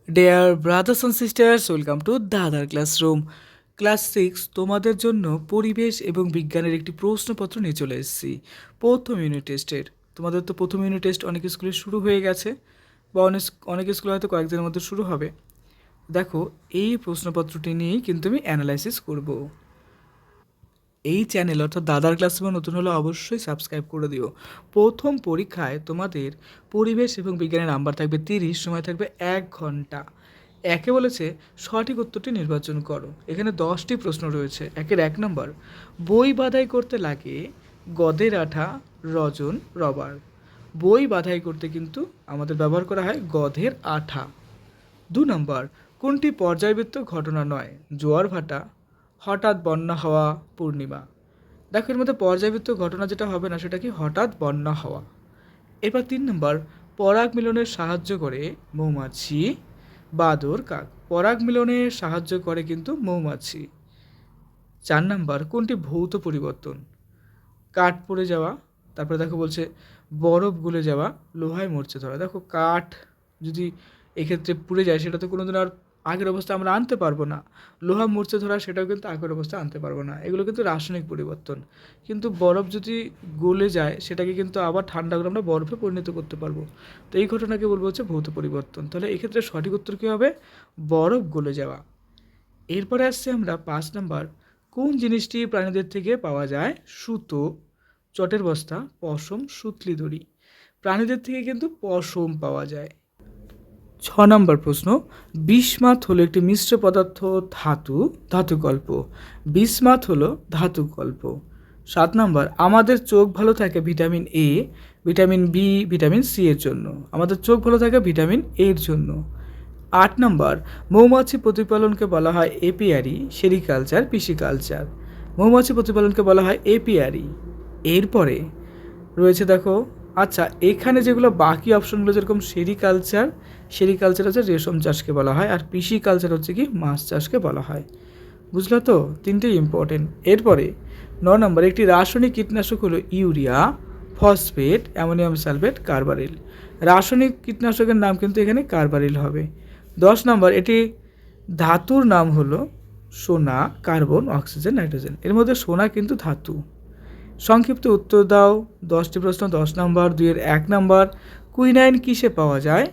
Dear brothers and sisters, welcome to দাদার classroom. Class 6 তোমাদের জন্য পরিবেশ এবং বিজ্ঞানের একটি প্রশ্নপত্র নিয়ে চলে এসেছি প্রথম ইউনিট টেস্টের। তোমাদের তো প্রথম ইউনিট টেস্ট অনেক স্কুলে শুরু হয়ে গেছে বা অনেক স্কুলে হয়তো কয়েকদিনের মধ্যে শুরু হবে। দেখো, এই প্রশ্নপত্রটি নিয়েই কিন্তু আমি অ্যানালাইসিস করব। এই চ্যানেল অর্থাৎ দাদার ক্লাসরুমে নতুন হলে অবশ্যই সাবস্ক্রাইব করে দিও। প্রথম পরীক্ষায় তোমাদের পরিবেশ এবং বিজ্ঞানের নাম্বার থাকবে 30, সময় থাকবে 1 ঘন্টা। একে বলেছে সঠিক উত্তরটি নির্বাচন করো। এখানে 10টি প্রশ্ন রয়েছে। একের 1 নম্বর, বই বাঁধাই করতে লাগে গদের আঠা, রজন, রবার। বই বাঁধাই করতে কিন্তু আমাদের ব্যবহার করা হয় গধের আঠা। 2 নম্বর, কোনটি পর্যায়বৃত্ত ঘটনা নয়? জোয়ার ভাটা, হঠাৎ বন্যা হওয়া, পূর্ণিমা। দেখো, এর মধ্যে পর্যায়বৃত্ত ঘটনা যেটা হবে না সেটা কি হঠাৎ বন্যা হওয়া। এরপর 3 নম্বর, পরাগ মিলনের সাহায্য করে মৌমাছি, বাদর, কাক। পরাগ মিলনে সাহায্য করে কিন্তু মৌমাছি। 4 নম্বর, কোনটি ভৌত পরিবর্তন? কাঠ পড়ে যাওয়া, তারপরে দেখো বলছে বরফ গলে যাওয়া, লোহায় মরচে ধরা। দেখো, কাঠ যদি এক্ষেত্রে পুড়ে যায় সেটা তো কোনোদিন আর আগের অবস্থা আমরা আনতে পারবো না। লোহা মরচে ধরা সেটাও কিন্তু আগের অবস্থা আনতে পারবো না। এগুলো কিন্তু রাসায়নিক পরিবর্তন। কিন্তু বরফ যদি গলে যায় সেটাকে কিন্তু আবার ঠান্ডা করে আমরা বরফে পরিণত করতে পারবো। তো এই ঘটনাকে বলবো হচ্ছে ভৌত পরিবর্তন। তাহলে এক্ষেত্রে সঠিক উত্তর কী হবে? বরফ গলে যাওয়া। এরপরে আসছে আমরা 5 নম্বর, কোন জিনিসটি প্রাণীদের থেকে পাওয়া যায়? সুতো, চটের বস্তা, পশম, সুতলি দড়ি। প্রাণীদের থেকে কিন্তু পশম পাওয়া যায়। 6 নম্বর প্রশ্ন, বিসমাথ হলো একটি মিশ্র পদার্থ, ধাতুকল্প। বিসমাথ হলো ধাতুকল্প। 7 নম্বর, আমাদের চোখ ভালো থাকে vitamin A, vitamin B, vitamin C এর জন্য। আমাদের চোখ ভালো থাকে ভিটামিন এর জন্য। 8 নম্বর, মৌমাছি প্রতিপালনকে বলা হয় এপিয়ারি, সেরিকালচার, পিসিকালচার। মৌমাছি প্রতিপালনকে বলা হয় এপিয়ারি। এরপরে রয়েছে দেখো, আচ্ছা এখানে যেগুলো বাকি অপশনগুলো যেরকম সেরিকালচার হচ্ছে রেশম চাষকে বলা হয়, আর পিসিকালচার হচ্ছে কি মাছ চাষকে বলা হয়। বুঝলো তো? তিনটেই ইম্পর্টেন্ট। এরপরে 9 নম্বর, একটি রাসায়নিক কীটনাশক হলো urea, phosphate, ammonium sulphate, carbaryl. রাসায়নিক কীটনাশকের নাম কিন্তু এখানে কার্বারিল হবে। 10 নম্বর, এটি ধাতুর নাম হলো সোনা, কার্বন, অক্সিজেন, নাইট্রোজেন। এর মধ্যে সোনা কিন্তু ধাতু। সংক্ষিপ্ত উত্তর দাও। 10টি প্রশ্ন, 10 নম্বর। 2-এর 1 নম্বর, কুইনাইন কিসে পাওয়া যায়?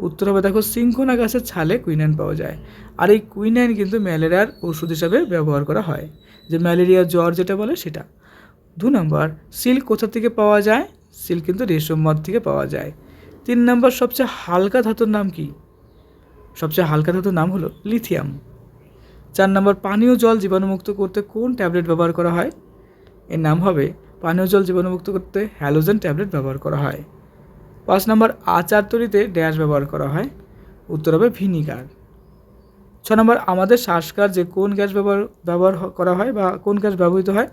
উত্তর হবে দেখো, সিংকোনা গাছের ছালে কুইনাইন পাওয়া যায়। আর এই কুইনাইন কিন্তু ম্যালেরিয়ার ওষুধ হিসাবে ব্যবহার করা হয়, যে ম্যালেরিয়া জ্বর যেটা বলে সেটা। 2 নম্বর, সিল্ক কোথা থেকে পাওয়া যায়? সিল্ক কিন্তু রেশম মদ থেকে পাওয়া যায়। 3 নম্বর, সবচেয়ে হালকা ধাতুর নাম কি? সবচেয়ে হালকা ধাতুর নাম হলো লিথিয়াম। 4 নম্বর, পানীয় জল জীবাণুমুক্ত করতে কোন ট্যাবলেট ব্যবহার করা হয়? এর নাম হবে, পানীয় জল জীবাণুমুক্ত করতে হ্যালোজেন ট্যাবলেট ব্যবহার করা হয়। 5 নম্বর, আচার তৈরিতে ড্যাশ ব্যবহার করা হয়? উত্তর হবে ভিনিগার। 6 নম্বর, আমাদের শ্বাসকার্যে কোন গ্যাস ব্যবহার করা হয় বা কোন গ্যাস ব্যবহৃত হয়?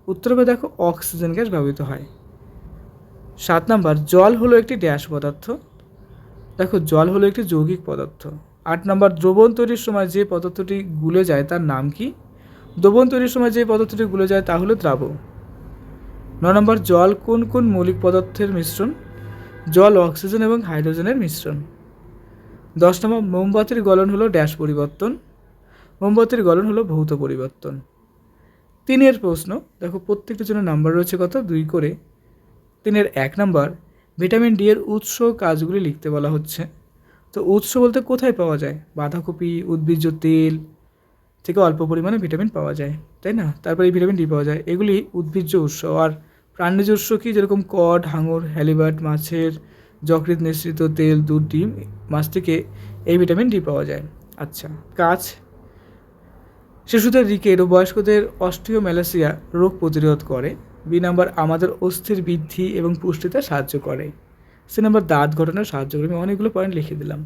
উত্তর হবে দেখো, অক্সিজেন গ্যাস ব্যবহৃত হয়। 7 নম্বর, জল হলো একটি ড্যাশ পদার্থ? দেখো, জল হলো একটি যৌগিক পদার্থ। 8 নম্বর, দ্রবণ তৈরির সময় যে পদার্থটি গুলে যায় তার নাম কি? দ্রবণ তৈরির সময় যে পদার্থটি গুলে যায় তা হলো দ্রাবক। 9 নম্বর, জল কোন কোন মৌলিক পদার্থের মিশ্রণ? জল অক্সিজেন এবং হাইড্রোজেনের মিশ্রণ। 10 নম্বর, মোমবাতির গলন হলো ড্যাশ পরিবর্তন? মোমবাতির গলন হলো ভৌত পরিবর্তন। 3-এর প্রশ্ন দেখো, প্রত্যেকটির জন্য নাম্বার রয়েছে কত? 2 করে। 3-এর 1 নম্বর, ভিটামিন ডি এর উৎস কাজগুলি লিখতে বলা হচ্ছে। তো উৎস বলতে কোথায় পাওয়া যায়? বাঁধাকপি, উদ্ভিজ্জ তেল থেকে অল্প পরিমাণে ভিটামিন পাওয়া যায়, তাই না? তারপরে এই ভিটামিন ডি পাওয়া যায়, এগুলি উদ্ভিজ্জ উৎস। আর প্রাণীজ উৎস কি? যেরকম কড, হাঙর, হ্যালিবার্ট, মাছের যকৃৎ নিঃসৃত তেল, দুধ, ডিম, মাছ থেকে এই ভিটামিন ডি পাওয়া যায়। আচ্ছা, কাজ, শিশুদের রিকেট ও বয়স্কদের অস্টিওম্যালাসিয়া রোগ প্রতিরোধ করে। বি নাম্বার, আমাদের অস্থির বৃদ্ধি এবং পুষ্টিতে সাহায্য করে। সি নাম্বার, দাঁত গঠনে সাহায্য করে। আমি অনেকগুলো পয়েন্ট লিখে দিলাম।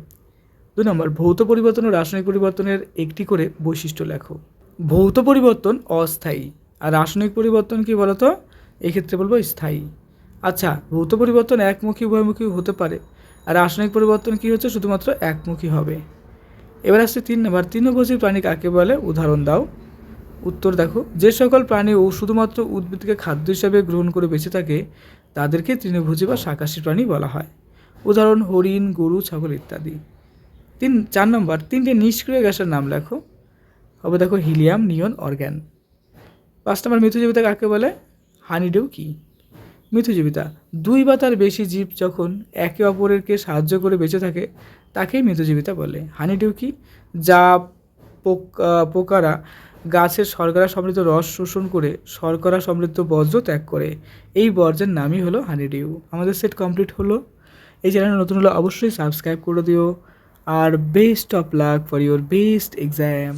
2 নম্বর, ভৌত পরিবর্তন ও রাসায়নিক পরিবর্তনের একটি করে বৈশিষ্ট্য লেখো। ভৌত পরিবর্তন অস্থায়ী, আর রাসায়নিক পরিবর্তন কি বলতো? এক্ষেত্রে বলবো স্থায়ী। আচ্ছা, ভৌত পরিবর্তন একমুখী, উভয়মুখী হতে পারে, আর রাসায়নিক পরিবর্তন কি হচ্ছে? শুধুমাত্র একমুখী হবে। এবার আসছে 3 নম্বর, তৃণভোজী প্রাণী কাকে বলে? উদাহরণ দাও। উত্তর দেখো, যে সকল প্রাণী ও শুধুমাত্র উদ্ভিদকে খাদ্য হিসাবে গ্রহণ করে বেঁচে থাকে তাদেরকে তৃণভোজী বা শাকাশী প্রাণী বলা হয়। উদাহরণ, হরিণ, গরু, ছাগল ইত্যাদি। 4 নম্বর, 3টে নিষ্ক্রিয় গ্যাসের নাম লেখো। হবে দেখো হিলিয়াম, নিয়ন, অর্গ্যান। 5 নম্বর, মৃত্যুজীবিতা কাকে বলে? হানিডিউ কি? মৃত্যুজীবিতা 2 বা তার বেশি জীব যখন একে অপরকে সাহায্য করে বেঁচে থাকে তাকেই মৃত্যুজীবিতা বলে। হানিডিউ কি? যা পোকারা গাছের শর্করা সমৃদ্ধ রস শোষণ করে শর্করা সমৃদ্ধ বর্জ্য ত্যাগ করে, এই বর্জ্যের নামই হলো হানিডিউ। আমাদের সেট কমপ্লিট হলো। এই চ্যানেল নতুন হলে অবশ্যই সাবস্ক্রাইব করে দিও। আর best of luck for your best exam.